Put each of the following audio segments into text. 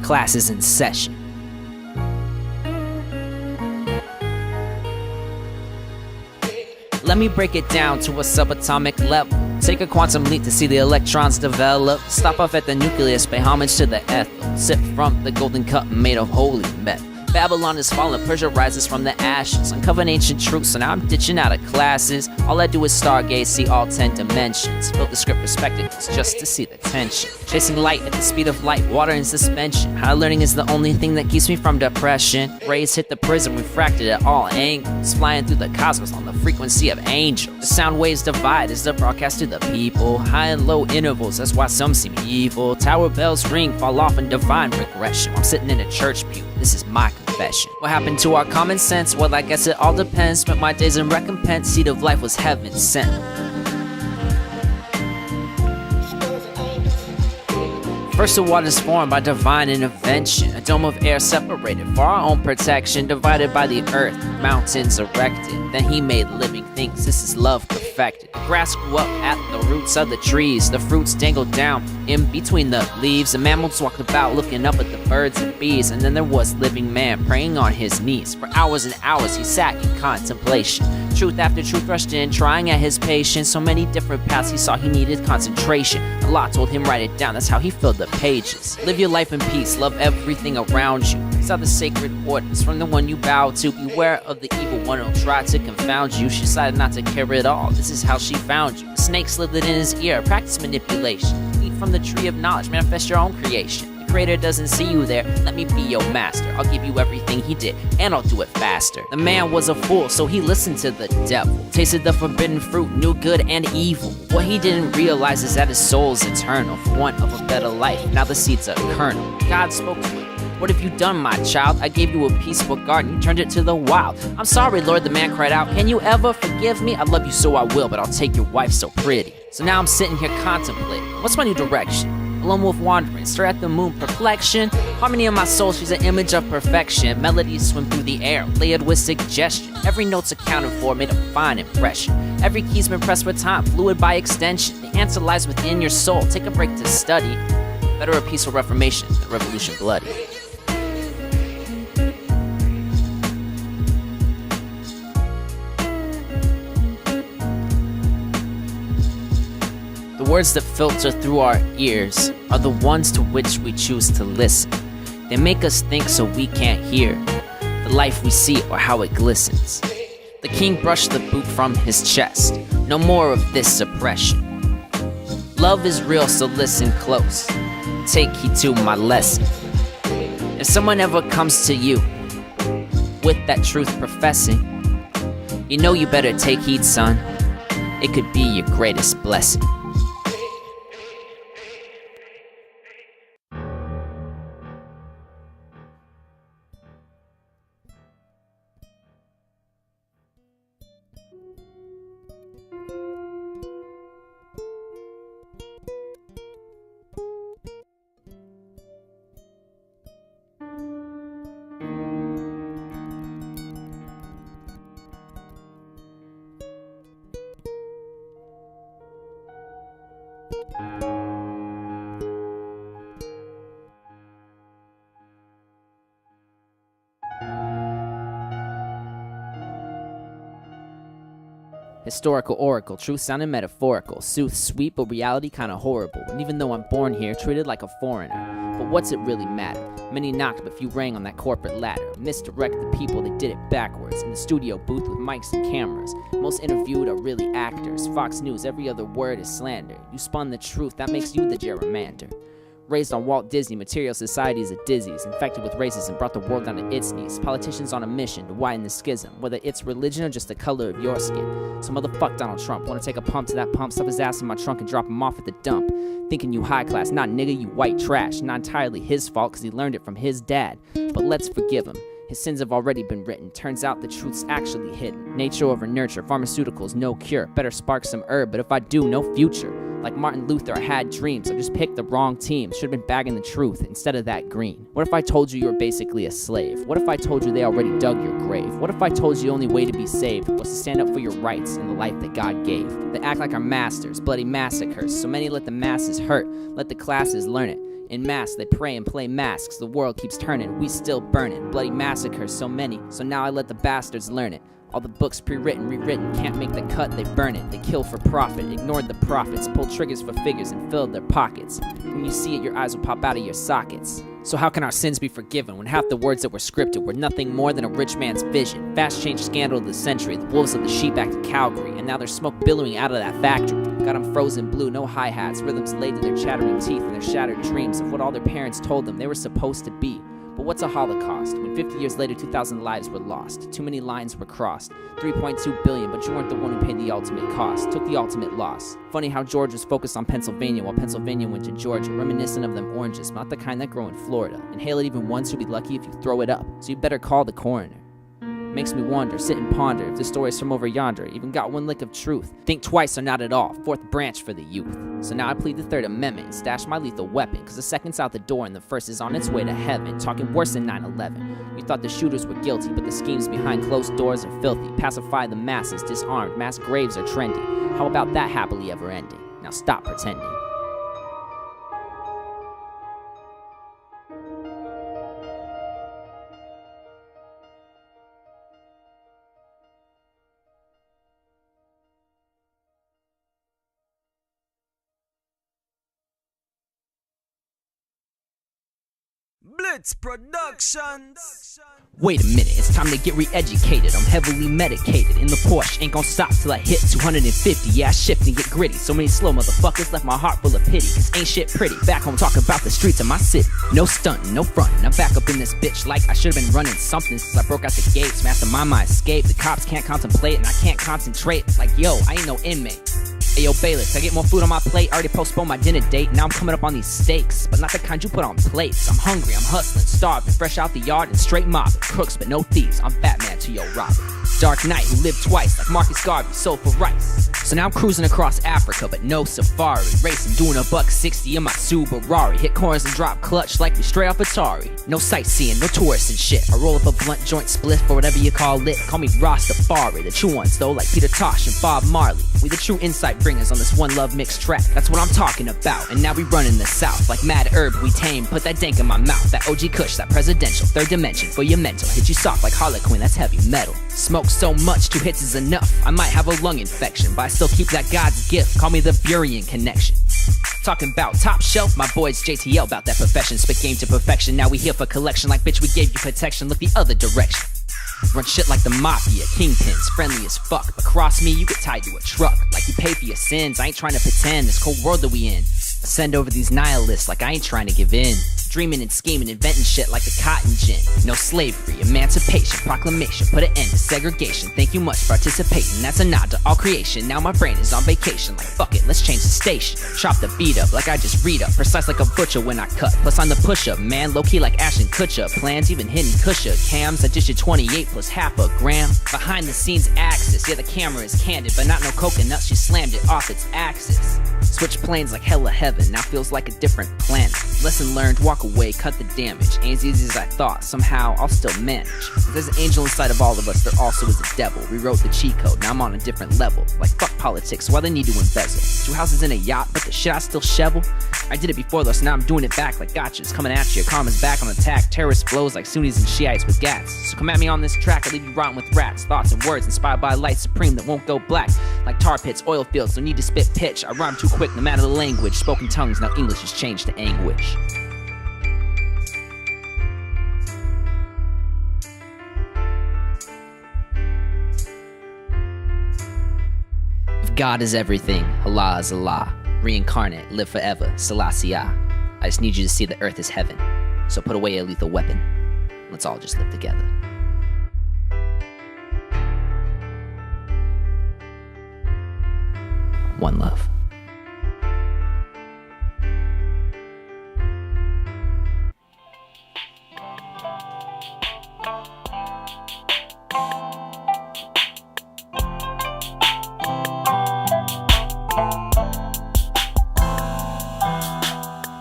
Class is in session. Let me break it down to a subatomic level. Take a quantum leap to see the electrons develop. Stop off at the nucleus, pay homage to the ethyl. Sip from the golden cup made of holy metal. Babylon is fallen, Persia rises from the ashes. Uncovered ancient truths, so now I'm ditching out of classes. All I do is stargaze, see all 10 dimensions. Built the script for spectacles just to see the tension. Chasing light at the speed of light, water in suspension. High learning is the only thing that keeps me from depression. Rays hit the prism, refracted at all angles. Flying through the cosmos on the frequency of angels. The sound waves divide as the broadcast to the people. High and low intervals, that's why some seem evil. Tower bells ring, fall off in divine regression. I'm sitting in a church pew, this is my confession. What happened to our common sense? Well, I guess it all depends. Spent my days in recompense, seed of life was heaven sent. First the waters formed by divine intervention. A dome of air separated for our own protection. Divided by the earth, mountains erected. Then he made living things, this is love perfected. The grass grew up at the roots of the trees. The fruits dangled down in between the leaves. The mammals walked about looking up at the birds and bees. And then there was living man praying on his knees. For hours and hours he sat in contemplation. Truth after truth rushed in, trying at his patience. So many different paths he saw he needed concentration. Allah told him write it down, that's how he filled the pages. Live your life in peace, love everything around you. These are the sacred orders from the one you bow to. Beware of the evil one who'll try to confound you. She decided not to care at all, this is how she found you. The snake slithered in his ear, practice manipulation. Eat from the tree of knowledge, manifest your own creation. The creator doesn't see you there, let me be your master. I'll give you everything he did, and I'll do it faster. The man was a fool, so he listened to the devil. Tasted the forbidden fruit, knew good and evil. What he didn't realize is that his soul's eternal. For want of a better life, now the seed's a kernel. God spoke to him. What have you done, my child? I gave you a peaceful garden, you turned it to the wild. I'm sorry, Lord, the man cried out. Can you ever forgive me? I love you so I will, but I'll take your wife so pretty. So now I'm sitting here contemplating, what's my new direction? A lone wolf wandering, stare at the moon, perplexion. Harmony in my soul, she's an image of perfection. Melodies swim through the air, layered with suggestion. Every note's accounted for, made a fine impression. Every key's been pressed with time, fluid by extension. The answer lies within your soul, take a break to study. Better a peaceful reformation than revolution bloody. The words that filter through our ears are the ones to which we choose to listen. They make us think so we can't hear the life we see or how it glistens. The king brushed the boot from his chest. No more of this suppression. Love is real, so listen close. Take heed to my lesson. If someone ever comes to you with that truth professing, you know you better take heed, son. It could be your greatest blessing. Historical oracle, truth sounding metaphorical. Sooth sweet, but reality kinda horrible. And even though I'm born here, treated like a foreigner. But what's it really matter? Many knocked, but few rang on that corporate ladder. Misdirect the people, they did it backwards. In the studio booth with mics and cameras. Most interviewed are really actors. Fox News, every other word is slander. You spun the truth, that makes you the gerrymander. Raised on Walt Disney, material societies are dizzies, infected with racism, brought the world down to its knees. Politicians on a mission to widen the schism, whether it's religion or just the color of your skin. So motherfuck Donald Trump, wanna take a pump to that pump, stuff his ass in my trunk and drop him off at the dump. Thinking you high class, not nigga, you white trash. Not entirely his fault, cause he learned it from his dad. But let's forgive him. His sins have already been written. Turns out the truth's actually hidden. Nature over nurture, pharmaceuticals, no cure. Better spark some herb, but if I do, no future. Like Martin Luther, I had dreams. I just picked the wrong team. Should've been bagging the truth instead of that green. What if I told you were basically a slave? What if I told you they already dug your grave? What if I told you the only way to be saved was to stand up for your rights and the life that God gave? They act like our masters, bloody massacres. So many let the masses hurt, let the classes learn it. In mass, they pray and play masks. The world keeps turning, we still burning. Bloody massacres, so many, so now I let the bastards learn it. All the books pre-written, rewritten, can't make the cut, they burn it. They kill for profit, ignored the prophets, pulled triggers for figures and filled their pockets. When you see it, your eyes will pop out of your sockets. So how can our sins be forgiven when half the words that were scripted were nothing more than a rich man's vision? Fast change scandal of the century, the wolves of the sheep act of Calgary, and now there's smoke billowing out of that factory. Got them frozen blue, no hi-hats, rhythms laid to their chattering teeth and their shattered dreams of what all their parents told them they were supposed to be. But what's a Holocaust? When 50 years later 2,000 lives were lost, too many lines were crossed, 3.2 billion, but you weren't the one who paid the ultimate cost, took the ultimate loss. Funny how George was focused on Pennsylvania while Pennsylvania went to Georgia, reminiscent of them oranges, not the kind that grow in Florida. Inhale it even once, you'll be lucky if you throw it up, so you better call the coroner. Makes me wonder, sit and ponder if the story's from over yonder even got one lick of truth. Think twice or not at all, fourth branch for the youth. So now I plead the Third Amendment and stash my lethal weapon, cause the second's out the door and the first is on its way to heaven. Talking worse than 9/11. You thought the shooters were guilty, but the schemes behind closed doors are filthy. Pacify the masses, disarmed, mass graves are trendy. How about that happily ever ending? Now stop pretending. Beatz Productions. Wait a minute, it's time to get re-educated. I'm heavily medicated. In the Porsche, ain't gon' stop till I hit 250. Yeah, I shift and get gritty. So many slow motherfuckers left my heart full of pity. Cause ain't shit pretty. Back home talking about the streets of my city. No stunting, no frontin'. I'm back up in this bitch like I should've been running something since I broke out the gates. Mastermind my escape. The cops can't contemplate and I can't concentrate. Like yo, I ain't no inmate. Ayo bailiff, I get more food on my plate. Already postponed my dinner date. Now I'm coming up on these steaks, but not the kind you put on plates. I'm hungry, I'm hustling, starving, fresh out the yard and straight mobbing. Crooks but no thieves, I'm Batman to your Robin. Dark Knight who lived twice like Marcus Garvey, sold for rice. So now I'm cruising across Africa, but no safari. Racing, doing $160 in my Subaru. Hit corners and drop clutch like we straight off Atari. No sightseeing, no tourists and shit. I roll up a blunt joint spliff for whatever you call it. Call me Rastafari, the true ones though, like Peter Tosh and Bob Marley. We the true insight bringers on this one Love Mixtrack. That's what I'm talking about. And now we running the South like mad herb we tame. Put that dank in my mouth, that OG Kush, that presidential. Third dimension for your mental. Hit you soft like Harlequin, that's heavy metal. Smoke so much, 2 hits is enough. I might have a lung infection, but I still keep that God's gift. Call me the Buryan connection. Talking about top shelf, my boys JTL about that profession. Spit game to perfection, now we here for collection. Like bitch, we gave you protection, look the other direction. Run shit like the mafia, kingpins, friendly as fuck. But cross me, you get tied to a truck. Like you pay for your sins, I ain't trying to pretend. This cold world that we in, send over these nihilists like I ain't trying to give in. Dreaming and scheming, inventing shit like the cotton gin. No slavery, emancipation, proclamation. Put an end to segregation. Thank you much for participating. That's a nod to all creation. Now my brain is on vacation. Like fuck it, let's change the station. Chop the beat up like I just read up. Precise like a butcher when I cut. Plus I'm the push-up, man. Low-key like Ashton Kutcher. Plans even hidden Kusha. Cams, I dish you 28 plus half a gram. Behind the scenes axis. Yeah, the camera is candid, but not no coconuts. She slammed it off its axis. Switch planes like hella heaven. Now feels like a different planet. Lesson learned, walk away, cut the damage. Ain't as easy as I thought, somehow I'll still manage. If there's an angel inside of all of us, there also is a devil. Rewrote the cheat code, now I'm on a different level. Like fuck politics, why they need to embezzle? 2 houses in a yacht, but the shit I still shovel. I did it before though, so now I'm doing it back like gotchas. Coming at you, karma's back on attack. Terrorist flows like Sunnis and Shiites with gats. So come at me on this track, I'll leave you rotten with rats. Thoughts and words inspired by light supreme that won't go black. Like tar pits, oil fields, no need to spit pitch. I rhyme too quick, no matter the language. Spoken tongues, now English is changed to anguish. God is everything, Allah is Allah. Reincarnate, live forever, Selassie I. I just need you to see the earth is heaven. So put away a lethal weapon. Let's all just live together. One love.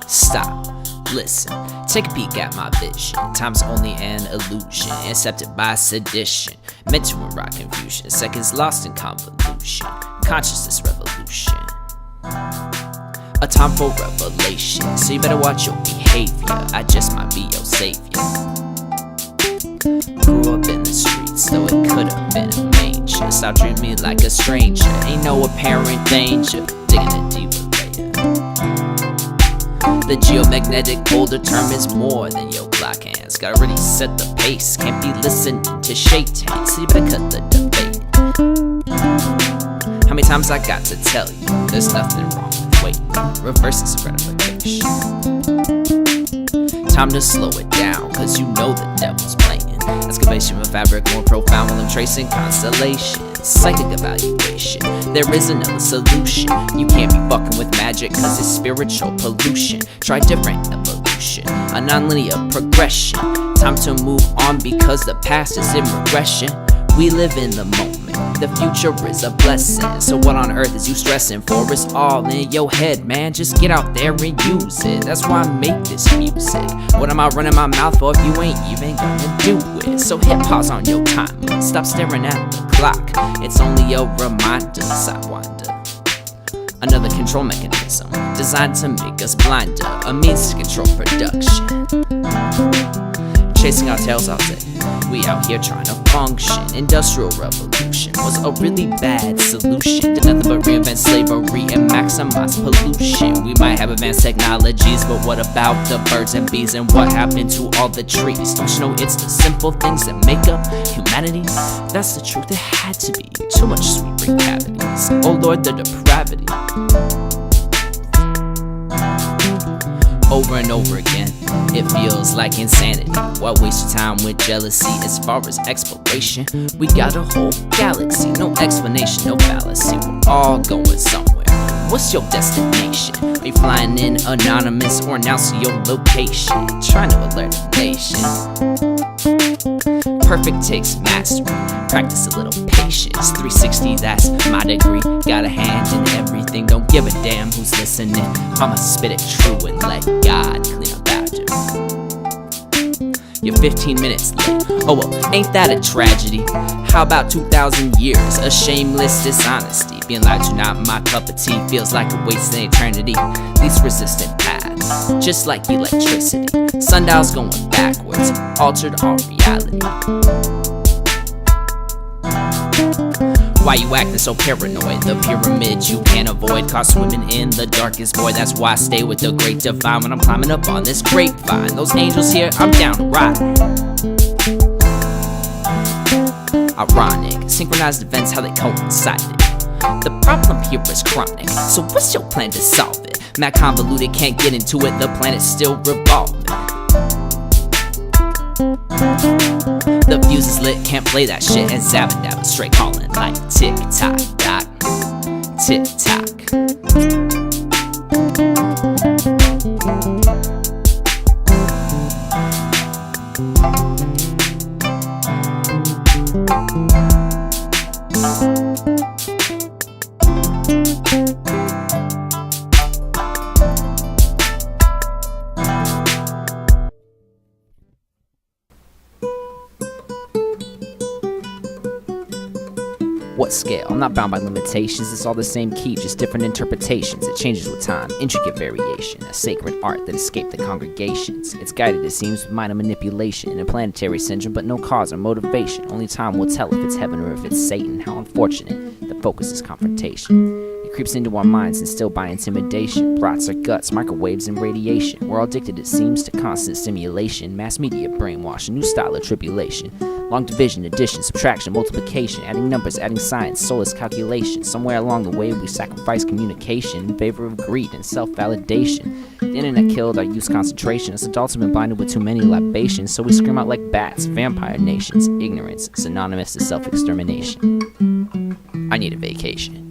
Stop, listen, take a peek at my vision. Time's only an illusion, accepted by sedition. Meant to erock confusion, seconds lost in convolution. Consciousness revolution. A time for revelation, so you better watch your behavior. I just might be your savior. Grew up in the streets, though it could have been a manger. Stop treating me like a stranger, ain't no apparent danger. Digging a deeper layer. The geomagnetic pole determines more than your block hands. Gotta really set the pace, can't be listening to shaitan, so you better cut the debate. How many times I got to tell you, there's nothing wrong with waiting. Reverse is gratification. Time to slow it down, cause you know the devil's playing. Excavation of fabric more profound while I'm tracing constellations. Psychic evaluation, there is another solution. You can't be fucking with magic cause it's spiritual pollution. Try different evolution, a non-linear progression. Time to move on because the past is in regression. We live in the moment, the future is a blessing. So what on earth is you stressing for? It's all in your head, man, just get out there and use it. That's why I make this music. What am I running my mouth for if you ain't even gonna do it? So hit pause on your time, stop staring at the clock. It's only a reminder, sidewinder. Another control mechanism, designed to make us blinder. A means to control production. Chasing our tails all day, we out here trying to function. Industrial revolution was a really bad solution. Did nothing but reinvent slavery and maximize pollution. We might have advanced technologies, but what about the birds and bees? And what happened to all the trees? Don't you know it's the simple things that make up humanity? That's the truth, it had to be. Too much sweet brain cavities. Oh Lord, the depravity. Over and over again, it feels like insanity. Why waste your time with jealousy? As far as exploration, we got a whole galaxy. No explanation, no fallacy. We're all going somewhere. What's your destination? Are you flying in anonymous or announcing your location? Trying to alert the nation. Perfect takes mastery. Practice a little patience. 360, that's my degree. Got a hand in everything. Don't give a damn who's listening. I'ma spit it true and let God clean up after. You're 15 minutes late. Oh well, ain't that a tragedy? How about 2,000 years? A shameless dishonesty. Being lied to, not my cup of tea. Feels like a waste in eternity. Least resistant path, just like electricity. Sundials going backwards, altered our reality. Why you acting so paranoid? The pyramid you can't avoid, caught swimming in the darkest void. That's why I stay with the great divine when I'm climbing up on this grapevine. Those angels here, I'm down to ride. Ironic, synchronized events, how they coincided. The problem here is chronic, so what's your plan to solve it? Mad convoluted, can't get into it, the planet's still revolving. The fuse is lit, can't play that shit. And Zabadaba straight calling like tick tock, doc, tick tock. What scale? I'm not bound by limitations. It's all the same key, just different interpretations. It changes with time, intricate variation. A sacred art that escaped the congregations. It's guided, it seems, with minor manipulation and a planetary syndrome, but no cause or motivation. Only time will tell if it's heaven or if it's Satan. How unfortunate. The focus is confrontation. It creeps into our minds instilled by intimidation. Rots our guts, microwaves and radiation. We're all addicted, it seems, to constant stimulation. Mass media brainwash, a new style of tribulation. Long division, addition, subtraction, multiplication, adding numbers, adding science, soulless calculation. Somewhere along the way we sacrifice communication in favor of greed and self-validation. The internet killed our youth's concentration. Us adults have been blinded with too many libations, so we scream out like bats, vampire nations. Ignorance, synonymous to self-extermination. I need a vacation.